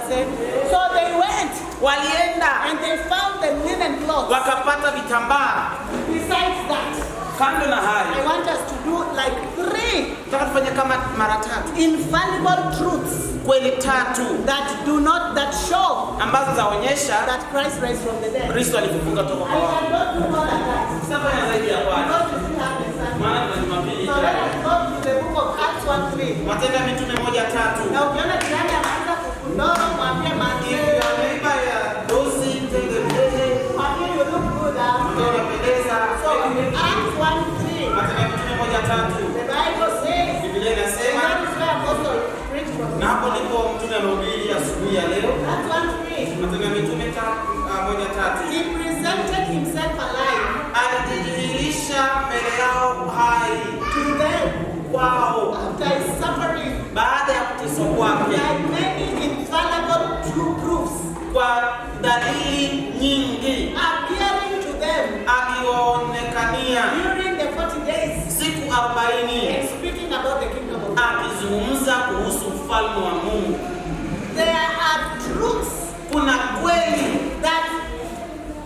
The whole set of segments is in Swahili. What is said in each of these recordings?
saying. So they went. Walienda. And they found the linen cloth. Wakapata vitambaa. Besides that, kando na hayo, I want us to do like 3 nataka tufanye kama mara 3 infallible truths kweli 3 that show ambazo zaonyesha that Christ raised from the dead. Kristo alifufuka kutoka kwa wafu. I cannot do more than that. Sasa zaidi ya kwani. Because we still have the Sunday. Maana tuna Jumapili. So let us go to the book of Acts 1:3. Matendo ya Mitume 1:3. Na ukiona jirani anaanza kukundoro mwambie manzi. Mwambie you look good. So Acts 1:3. Matendo ya Mitume 1:3. The Bible says. Biblia inasema. That is where apostle preached from. Na hapo ndipo mtume amehubiri asubuhi ya leo. Acts 1:3. Matendo ya Mitume 1:3. He presented himself alive. Alijidhihirisha mbele yao hai. To them. Kwao. After his suffering. Baada ya kuteswa kwake. By many infallible true proofs. Kwa dalili nyingi. Appearing to them. Akiwaonekania. During the 40 days. Siku 40. And speaking about the kingdom of God. Akizungumza kuhusu ufalme wa Mungu. There are truths. Kuna kweli That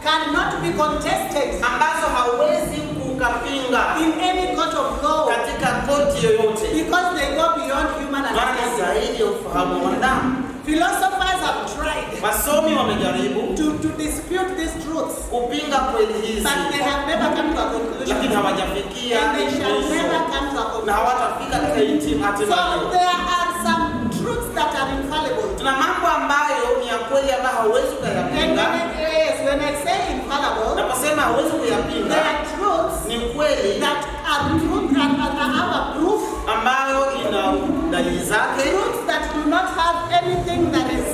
cannot be contested. Ambazo hauwezi kukapinga. In any court of law. Katika koti yoyote. Because they go beyond human understanding. Zaidi ya ufahamu wa mwanadamu. Philosophers have tried. Wasomi wamejaribu To dispute these truths. Kupinga kweli hizi. But they have never come to a conclusion. Lakini hawajafikia. And they shall never come to a conclusion. Na hawatafika katika hatimaye. So there are some truths that are infallible. Tuna mambo ambayo ni ya kweli ambayo hauwezi kuyapinga. When I say infallible, naposema hauwezi kuyapinga, there are truths ni kweli that are truth and have a proof, ambayo ina dalili zake, truths that do not have anything that is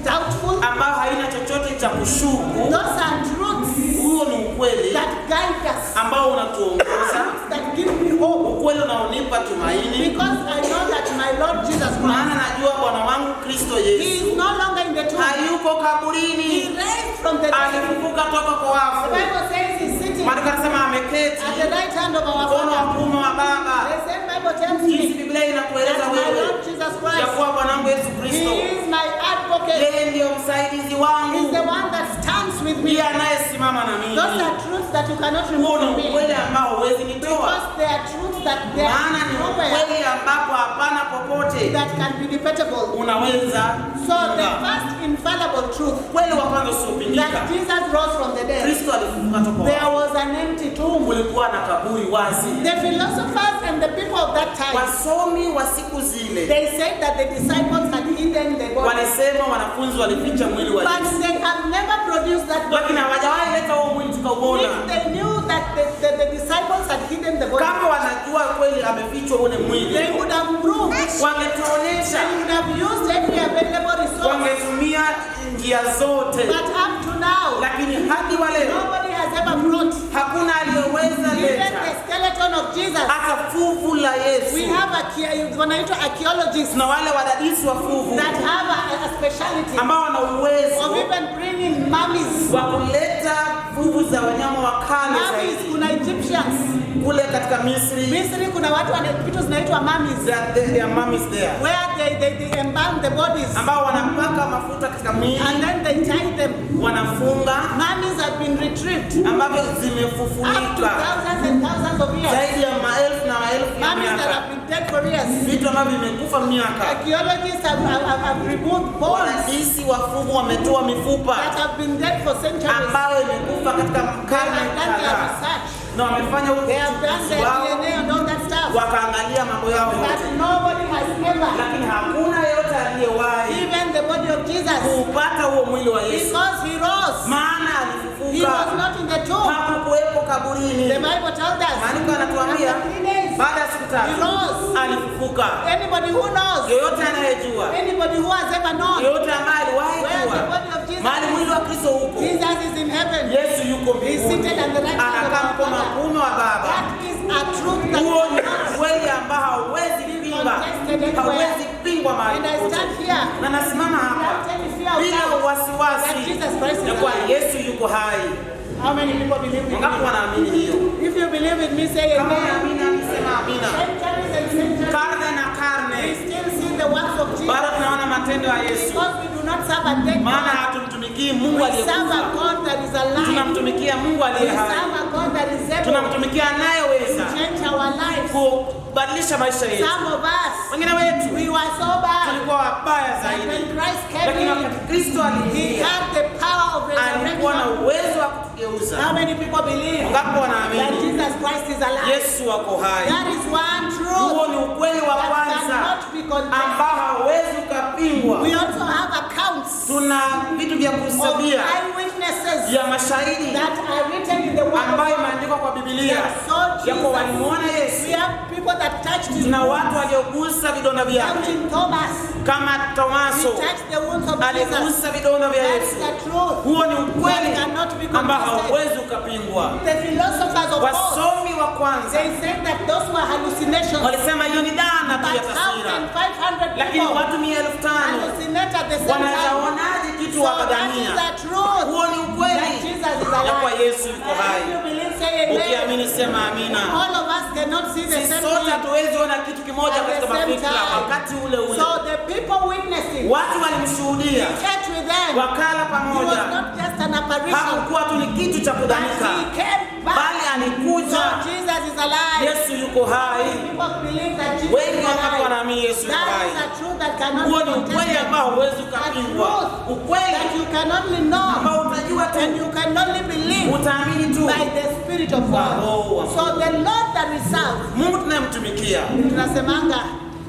doubtful, ambayo haina chochote cha kushuku. Those are truths, huo ni ukweli that guide us, ambao unatuongoza, that give me hope, ukweli unaonipa tumaini, because I know that my Lord Jesus Christ, maana najua Bwana wangu Kristo Yesu, He is no longer in the tomb, hayuko kaburini, He raised from the dead, alifufuka toka kwa wafu. The Bible says He's sitting Maandiko yanasema ameketi at the right hand of our mkono wa Father. kuume wa Baba. The same Bible tells Jinsi me Biblia inakueleza that my wewe Lord Jesus ya Christ, kuwa Bwana wangu Yesu He Kristo, is my advocate. yeye ndiyo msaidizi wangu, He's the one that stands with me. ndiye anayesimama na mimi. Those are truths that you cannot Huo remove ni from me. ukweli ambao huwezi nitoa, Because they are truths that they maana are ni nowhere ukweli ambapo hapana popote that can be debatable. unaweza. So the first infallible truth Kweli wa kwanza that usiopingika, Jesus rose from the dead, Kristo alifufuka toka kwa there wafu. was an empty tomb. Kulikuwa na kaburi wazi. The philosophers and the people of that time, Wasomi wa siku zile they said that the disciples had hidden the body. walisema wanafunzi walificha mwili wa But Yesu, they have never produced that body. lakini hawajawahi leta huo mwili tukauona. If they knew that the disciples had hidden the body, Kama wanajua kweli amefichwa ule mwili, they would have proved, wangetuonyesha, they would have used every available resource. wangetumia njia zote, But up to now, lakini hadi wa leo nobody has ever brought hakuna aliyeweza even leta the skeleton of Jesus. hata fuvu la Yesu. We have wanaitwa archaeologists Na wale wadadisi wa fuvu that have a speciality ambao wana uwezo of even bringing mummies. wa kuleta fuvu za wanyama wa kale Mummies, zaidi. kuna Egyptians. Kule katika Misri, Misri kuna watu vitu zinaitwa mummies, there are mummies there, where they embalm the bodies ambao wanapaka mafuta katika miili, and then they tie them. wanafunga, Mummies have been retrieved ambavyo up to zimefufunika thousands and thousands of years. zaidi ya maelfu na maelfu ya Mummies that miaka, have been dead for years. vitu ambavyo vimekufa miaka. Archaeologists have removed bones Wadadisi wa fuvu wametoa mifupa that have been dead for centuries. ambayo imekufa katika They karne have done their kadhaa, research. na wamefanya They have done uchunguzi their wao, DNA and all that stuff. wakaangalia mambo yao But yote, nobody has ever, lakini hakuna yeyote aliyewahi even the body of Jesus, kuupata huo mwili wa Yesu, because he rose. maana He alifufuka, was not in the tomb. hakukuwepo kaburini. The Bible tells us. Maandiko yanatuambia after 3 days, baada ya siku he tatu rose. alifufuka. Anybody who knows, Yoyote anayejua, anybody who has ever known yoyote ambaye aliwahi where the kuwa body of Jesus mahali mwili wa Kristo huko, Jesus is in heaven. Yesu yuko He's mbinguni, seated at the right hand of anakaa our mkono wa Father. kuume wa Baba. That is a truth that Huo ni cannot kweli ambao hauwezi kupingwa, hauwezi kupingwa mahali And I popote. stand here Na nasimama hapa without any fear of bila doubt wasiwasi that Jesus Christ is ya kuwa alive. Yesu yuko hai. How many people believe in Wangapi me? wanaamini hiyo? If you believe in me, say Kama amen. unaamini, sema amina. Centuries and centuries, Karne na we karne still see the works of Jesus. Bado tunaona matendo ya Yesu. Because we do not serve a dead Maana God. hatumtumikii Mungu We serve aliyekufa. a God that is alive. Tunamtumikia Mungu We aliye hai. serve a God that is able Tunamtumikia to anayeweza change our lives. kubadilisha maisha yetu. Some of us, Wengine wetu we were so bad. tulikuwa wabaya But zaidi. when Christ Lakini came wakati in, Kristo He aliingia, had the power of alikuwa na resurrection. uwezo wa kutugeuza. How many people believe Ngapi that wanaamini Jesus Christ is alive? Yesu ako hai? That is one Huo truth ni ukweli wa that kwanza cannot be contested. ambao hauwezi ukapingwa. We also have accounts Tuna vitu vya of kuhesabia eyewitnesses ya mashahidi that are written in the Word of ambayo God. imeandikwa kwa Biblia That saw yako Jesus. walimuona We Yesu. have people that touched His Tuna wounds. watu waliogusa vidonda vyake Counting Thomas, kama he Tomaso touched the wounds of Jesus. aligusa vidonda vya That's Yesu. the truth. Huo ni ukweli That cannot be ambao contested. hauwezi ukapingwa. The philosophers of God, Wasomi wa kwanza they said that those were hallucinations. walisema hiyo ni dhana tu But ya how taswira, can 500 lakini people watu 5,000 hallucinate at the same wanaweza time? onaje kitu So that is wakadhania? the truth. Huo ni That ukweli Jesus is ya kwa alive. Yesu yuko If hai. you believe, say amen. Ukiamini sema amina. All of us cannot see the Sisi same sote thing. hatuwezi ona kitu kimoja At the katika same mafikra time. wakati ule ule. So the people witnessing, Watu walimshuhudia, church with them, wakala he was pamoja. not just an apparition, Hakukuwa tu ni kitu cha but kudhanika, he came back. bali alikuja. So Jesus is alive. Yesu yuko hai. People believe that Jesus Wengi is wakati alive. wanaamini Yesu yuko That hai. is a truth that cannot Huo be ni ukweli contested. ambao huwezi A ukapingwa, truth that ukweli you can only know ambao utajua and tu, you can only believe utaamini tu. by the Spirit of God. Wow. So the Lord that we serve, Mungu tunayemtumikia, tunasemanga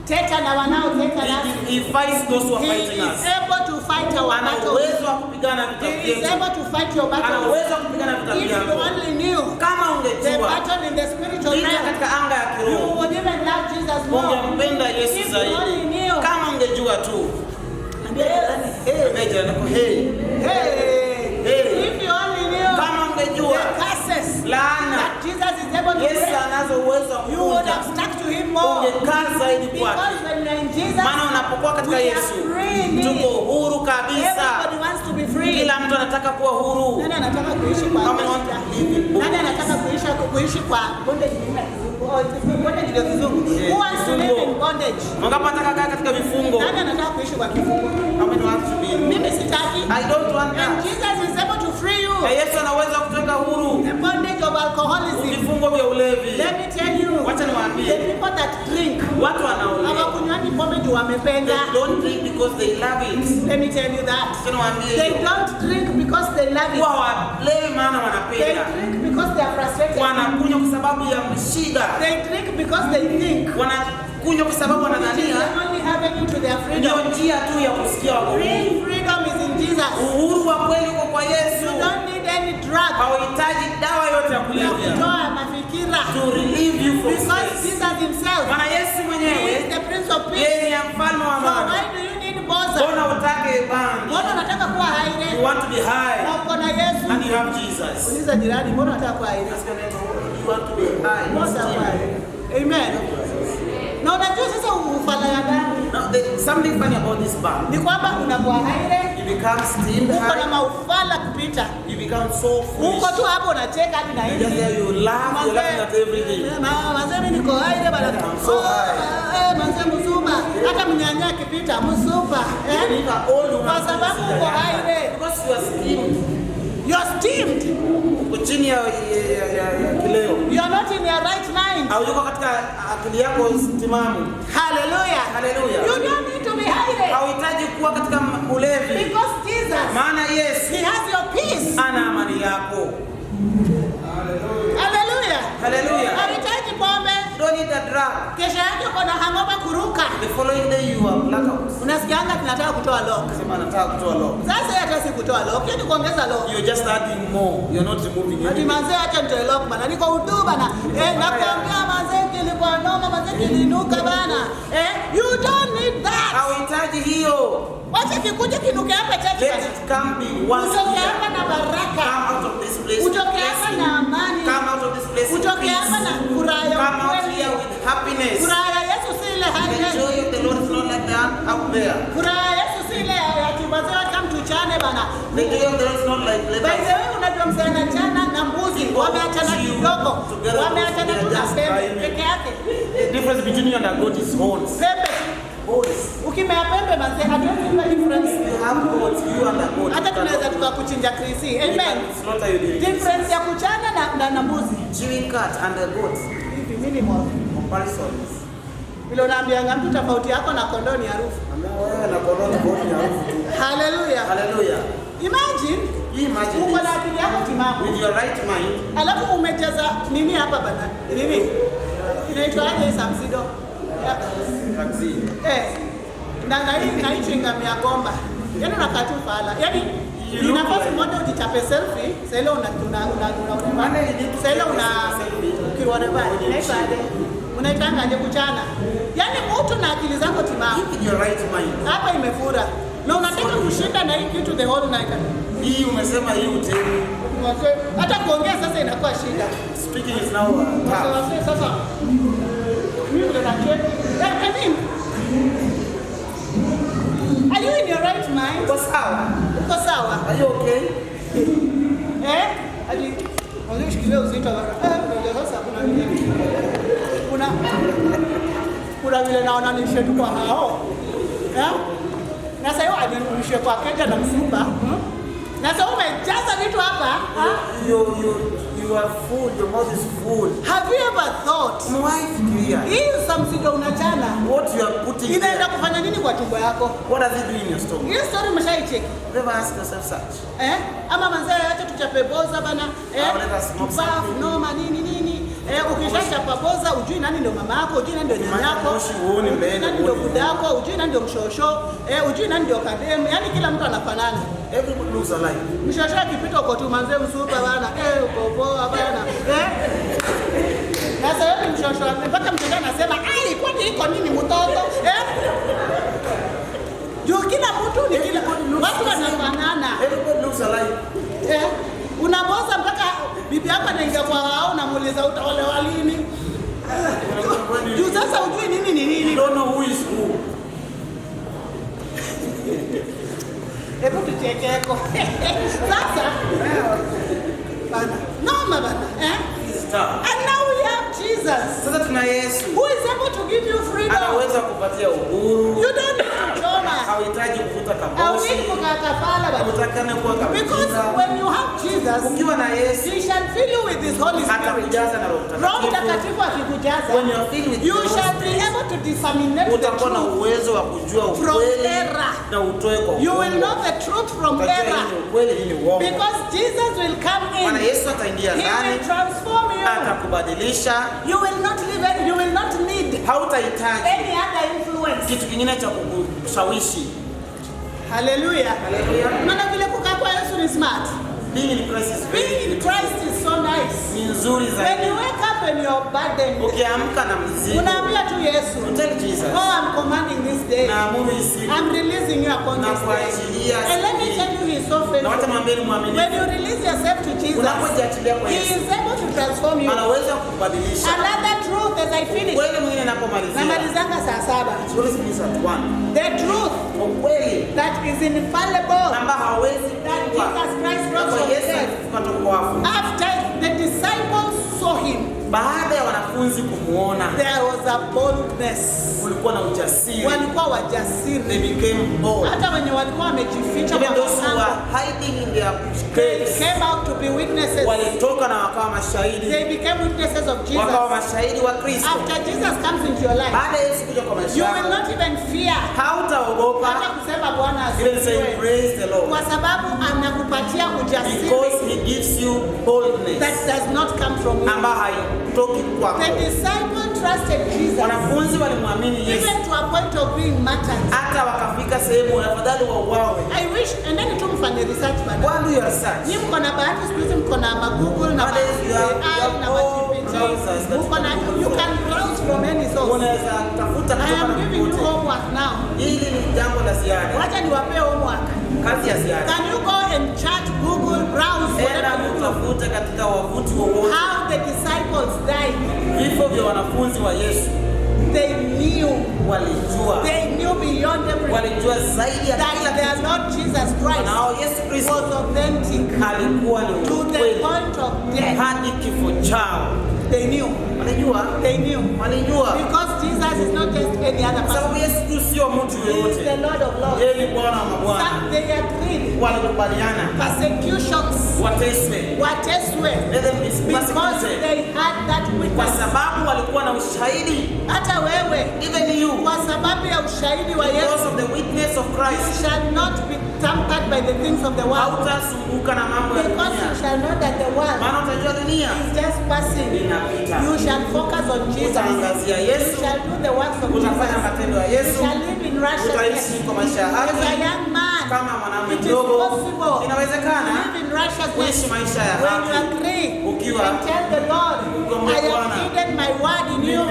teta na wanaoteka nasi, he fights those who are He fighting is us. able to fight our Ana battles. uwezo wa kupigana vita He is vyetu, able to fight your ana battles. uwezo wa kupigana vita If you vyako. only knew Kama the ungejua battle in the spiritual vita realm, katika anga ya you kiroho, would even love Jesus more. ungempenda Yesu If you only zaidi. knew. Kama ungejua tu. Ambia jirani, hey, Ambia jirani yako, hey. hey. If you only knew Kama ungejua the curses laana that Jesus is able to Yesu break, anazo uwezo wa you would kuvunja, have stuck to Him more. ungekaa zaidi Because kwake. when you're in Jesus, Maana unapokuwa katika we are Yesu free. tuko huru kabisa. Everybody wants to be free. Kila mtu anataka kuwa huru. Nani anataka kuishi kwa Kama want to live in Nani anataka kuishi kwa bondage ya kizungu? Bondage ya kizungu. Who wants to live in bondage? Wangapi wanataka kaa katika vifungo? Nani anataka kuishi kwa kifungo? How many want to be? Mimi sitaki. I don't want And that. Jesus is able to free you. Na Yesu anaweza kutoka huru The bondage of alcoholism. vifungo vya ulevi. Let me tell you. Wacha niwaambie. The people that drink. Watu wanaolewa. Hawakunywani pombe juu wamependa. They don't drink because they love it. Let me tell you that. Wacha niwaambie. They don't drink because they love it. Huwa hawalewi maana They wanapenda. drink because they are frustrated. Wanakunywa kwa sababu ya shida. They drink because they think Wanakunywa kwa sababu it is wanadhania the only avenue to their ndio freedom. njia tu ya kusikia wako huru. Real freedom is in Jesus. Uhuru wa kweli uko kwa You Yesu. don't need any drug Hauhitaji dawa yote ya ya kulevya kutoa mafikira. to relieve you from Because stress. Jesus himself, Maana Yesu he is mwenyewe the Prince of Peace. yeye ni mfalme wa So amani. why do you need boza? Mbona utake bangi? Mbona unataka kuwa You haire? want to be high Na uko na Yesu. and you have Jesus. Uliza jirani, mbona unataka kuwa haire? Ask your neighbor, you want to be high. Mbona unataka kuwa haire? Amen. Na unajua sasa ufala ya ndani Now, there's something funny about this band. ni kwamba unakuwa haire, You become steamed uko na high. maufala kupita. You become so foolish. Uko tu hapo unacheka hadi na Just hivi. there you laugh, you're laughing at everything. Manze mimi niko haide bana. I'm so high. Manze mzumba. Hata mnyanya akipita mzumba. Even an old woman Kwa sababu consider uko that. haide. Because you are steamed. You're steamed. Uko chini ya kileo. You're not in your right mind. Au yuko katika akili yako timamu. Hallelujah. Hallelujah. You don't need to be haide. Hauhitaji kuwa katika ulevi. Because Jesus, Maana Yesu he has your peace. ana amani yako. Hallelujah. Hallelujah. Hahitaji pombe. You don't need a drug. Kesho yake uko na hangover kuruka. The following day you are blackout. Unasikianga tunataka kutoa lock. Sema nataka kutoa lock. Sasa hata si kutoa lock, hiyo ni kuongeza lock. You're just adding more. You're not removing Ati anything. manze acha nitoe lock bana. Niko udu bana. Nakwambia manze kilikuwa noma, manze kilinuka bana. You don't need that. Hauhitaji hiyo. Wacha kikuje kinuke hapa chache Let bana. it come be once Utoke here. hapa na baraka. Come out of this place. Utoke hapa na amani. Come out of this place in Utoke peace. hapa na furaha ya Come out kweli. here with happiness. Furaha ya Yesu si ile The hali. joy of the Lord is not like that out there. Furaha ya Yesu si ile ya kibazewa kama tuchane bana. The joy of the Lord is not like By letters. the way, unajua msichana chana na mbuzi wameachana kidogo. Wameachana tu na pembe peke yake. The difference between you and a goat is horns. Pembe. goats. Ukimea pembe manze, hatuwezi kujua difference. You have goats, you and the goat. Hata tunaweza tukakuchinja krisi. Amen. Slaughter you did. Difference ya kuchana na mbuzi. Chewing cat and the goats. Hivi minimal. Comparisons. Vile unaambianga mtu tofauti yako na kondoo ni harufu. Wewe na kondoo tofauti ni harufu tu. Hallelujah. Hallelujah. Imagine uko na akili yako timamu. With your right mind. Alafu umejaza nini hapa bana? Nini? Inaitwa aje samsido? Taxi. Na hii chewing-gum ya gomba. Yaani unakaa tu pala. Yaani inafaa mmoja ujichape selfie, sasa ile unaitanga aje kuchana. Yaani mtu na akili zako timamu. In your right mind. Hapa imefura. Na unataka kushinda na hii kitu the whole night. Hii umesema hii uteni. Hata kuongea sasa inakuwa shida. Speaking is now tough. Sasa mimi ndo nacheka. I mean, are you in your right mind? Uko sawa? Uko sawa? Are you okay? Hadi unashikilia uzito wa sasa kuna vile naona nishetu kwa hao. Na sasa hiyo adinishe kwa kete na msupa. Na sasa umejaza vitu hapa. You are full, your mouth is full. Have you ever thought? Hii samsido unachana. What you are putting inaenda kufanya nini kwa tumbo yako? What does it do in your stomach? Hiyo story umeshaicheki. Never ask yourself such. Ama manzee acha tuchape boza bana. Tupafu noma nini. Ukishachapa boza ujui nani ndio mama yako, ujui nani ndio nyanya yako. Uone mbele. Nani ndio buda yako, ujui nani ndio mshosho. Ujui nani ndio kadem. Yaani kila mtu anafanana. Everybody looks alike. Mshosho akipita uko tu manzee msupa bana. Uko poa bana. Na sasa yote mshosho mpaka mtoto anasema, "Ai, kwani iko nini mtoto?" Juu kila mtu ni kila watu wanafanana. Everybody looks alike. Unaboza mpaka bibi yako anaingia kwa hao na muuliza utaolewa lini? Juu sasa ujui nini ni nini. You don't know who is who. Hebu tuchekeko. Sasa bana. Noma bana. And now we have Jesus. Sasa tuna Yesu. Who is able to give you freedom? Anaweza kupatia uhuru. You don't need to choma. Hauhitaji kufuta kabosi. Hauhitaji kukakafala bana. Utakane kuwa kabisa. Because when you have Jesus, ukiwa na Yesu, He shall fill you with His Holy Spirit. Atakujaza na Roho Mtakatifu. Roho Mtakatifu akikujaza, when you are filled with you shall be able to disseminate the utakuwa na truth uwezo wa kujua from ukweli error. na utoe kwa You will know the truth from error. Because Jesus will come in. Maana Yesu ataingia He ndani. will transform you. Atakubadilisha. You will not need hautahitaji any other influence. Kitu kingine cha kukushawishi. Hallelujah. Unaona vile kukaa kwa Yesu ni smart. Being in Christ is so nice. Ni nzuri zaidi. When you wake up and you're burdened, ukiamka na mzigo, unaambia tu Yesu, tell Jesus, oh, I'm commanding this day. I'm releasing you upon this day. And let me tell you, He's so faithful. When you release yourself to Jesus, He is able to transform you. Another truth as I finish. Namalizanga saa 7. The truth that is infallible, that Jesus Christ brought from death. After the disciples saw Him, baada ya wanafunzi kumuona, there was a boldness. Kulikuwa na ujasiri. Walikuwa wajasiri. They became bold. Hata wenye walikuwa wamejificha kwa malango, hiding in their caves, came out to be witnesses. Walitoka na wakawa mashahidi. They became witnesses of Jesus. Wakawa mashahidi wa Kristo. After Jesus comes into your life, baada ya Yesu kuja kwa maisha you yako, will not even fear. Hautaogopa. Hata kusema Bwana asifiwe. Even say praise the Lord. Kwa sababu anakupatia ujasiri. Because He gives you boldness. That does not come from you. Ambayo haitoki kwako. The disciple trusted Jesus. Wanafunzi walimwamini Yesu. Even to a point of being martyred. Hata wakafika sehemu afadhali wauawe. I wish, and then tu mfanye research bana. Go and do your research. Ni mko na bahati siku hizi mko na Google na AI na GPT. You can browse from any source. Unaweza tafuta I am giving you homework now. Hili ni jambo la ziada. Wacha niwape homework. Kazi ya ziada. Can you go and chat Google, browse whatever you tafuta katika wavuti wowote. How the disciples died. Vifo vya wanafunzi wa Yesu. They knew. Walijua. They knew beyond everything. Walijua zaidi ya that their Lord Jesus Christ was authentic. Alikuwa ni to the point of death. Hadi kifo chao. They knew. Walijua. They knew. Walijua. Because Jesus Jesus is not just any other person. Sababu Yesu tu sio mtu He is yeyote. the Lord of Lords. Yeye ni Bwana wa mabwana. They agreed. Walikubaliana Persecutions. wateswe. Wateswe. Let them be Because persecuted. they had that Kwa witness. sababu walikuwa na ushahidi. Hata wewe, Even you, kwa sababu ya ushahidi wa because Yesu, of the witness of Christ, shall not be tampered by the things of the world. hautasumbuka na mambo ya Because you dunia. shall know that the world Maana utajua dunia is just passing. inapita. You shall focus on Jesus. Utaangazia You Yesu, shall do the works of Jesus. utafanya matendo ya You Yesu, shall live in righteousness. utaishi kwa maisha ya As a haki. young man, Kama mwanamume it is mdogo, possible to inawezekana live in righteousness kuishi maisha ya when you haki. agree Ukiwa and tell the Lord, ukiomba I have Bwana, hidden my word in you.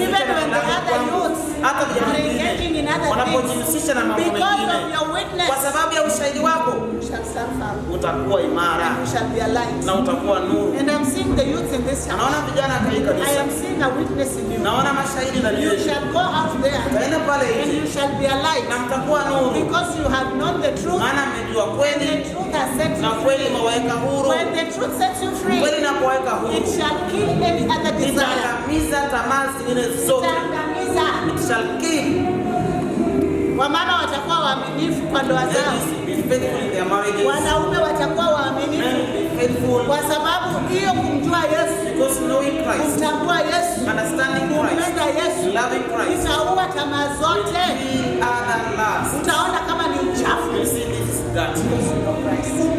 Even when the other youths hata vijana are engaging in wengine other things, wanapojihusisha na mambo because mengine, of your witness, kwa sababu ya ushahidi wako you shall stand firm. utakuwa imara You shall be a light. na utakuwa nuru. And I'm seeing the youths in this house. Naona vijana katika I kanisa, am seeing a witness in you. naona mashahidi ndani You yenu. shall go out there Taenda pale and you nje shall be a light na mtakuwa nuru, because you have known the truth. maana mmejua The kweli truth has set na you kweli free. imewaweka huru. When the truth sets you free, Kweli inapoweka it huru shall kill any other desire. itaangamiza tamaa zingine zote. Itaangamiza. It shall kill. Wamama watakuwa waaminifu kwa ndoa zao. Ladies, be faithful in their marriages. Wanaume watakuwa waaminifu Men, be faithful kwa sababu hiyo kumjua Yesu, because knowing Christ, kumtambua Yesu, understanding Christ, kumpenda Yesu, loving Christ, itaua tamaa zote. we other last. Utaona kama ni uchafu. You see this is that.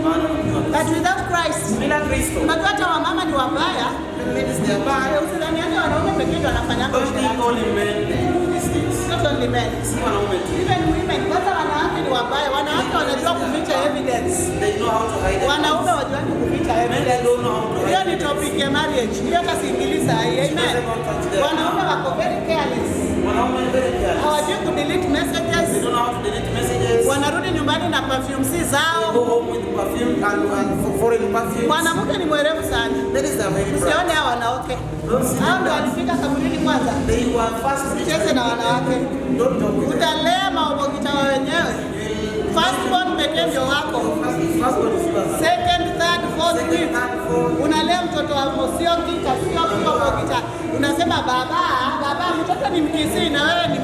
Maana unajua. But without Christ, Bila Kristo, unajua hata wamama ni wabaya. ladies they are bad. Usidhani hata wanaume pekee ndio wanafanya Don't think only men do these things. Not only men. Si wanaume tu. Even women. Kwanza wanawake ni wabaya. Wanawake wanajua kuficha evidence. They know how to hide it. Wanaume wajuani kuficha Men evidence. they don't know how to Hiyo hide ni it. topic ya marriage. Hiyo hata siingiliza hii. Amen. Wanaume wako very careless. Wanaume ni very careless. Hawajui kudelete messages. They don't know how to delete messages. Wanarudi nyumbani na perfume si They zao. go home with perfume and foreign perfumes. Mwanamke ni mwerevu sana. Ladies are very proud. Usione hao wanawake. Hao ndio walifika kaburini kwanza. They were fast. Cheze na wanawake. Don't talk with them. Utalea maobogita wa wenyewe. Firstborn pekee ndio wako. First one is yours. Second, third, fourth, Second, fifth. third, fourth. Unalea mtoto wako sio kika, sio obogita. Unasema baba, mtoto ni Mkisii na wewe ni